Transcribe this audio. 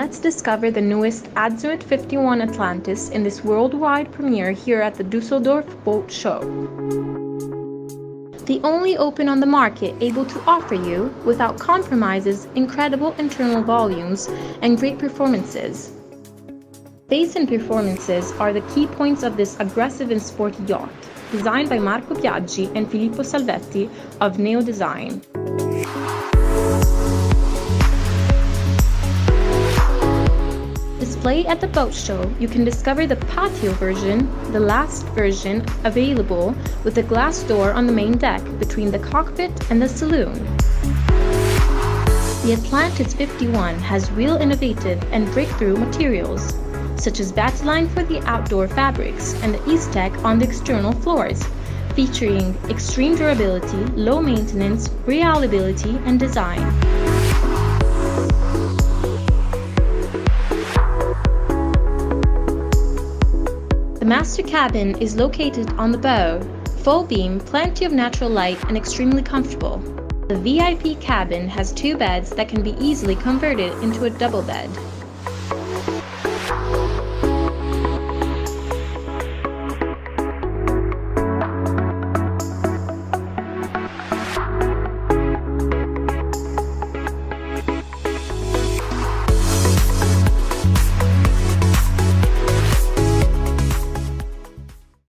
Let's discover the newest Azimut 51 Atlantis in this worldwide premiere here at the Düsseldorf Boat Show. The only open on the market able to offer you, without compromises, incredible internal volumes and great performances. Pace and performances are the key points of this aggressive and sporty yacht, designed by Marco Biaggi and Filippo Salvetti of Neo Design. Displayed at the boat show, you can discover the Patio version, the last version available with a glass door on the main deck between the cockpit and the saloon. The Atlantis 51 has real innovative and breakthrough materials, such as battline for the outdoor fabrics and the E-Tech on the external floors, featuring extreme durability, low maintenance, reliability, and design. The master cabin is located on the bow, full beam, plenty of natural light, and extremely comfortable. The VIP cabin has 2 beds that can be easily converted into a double bed.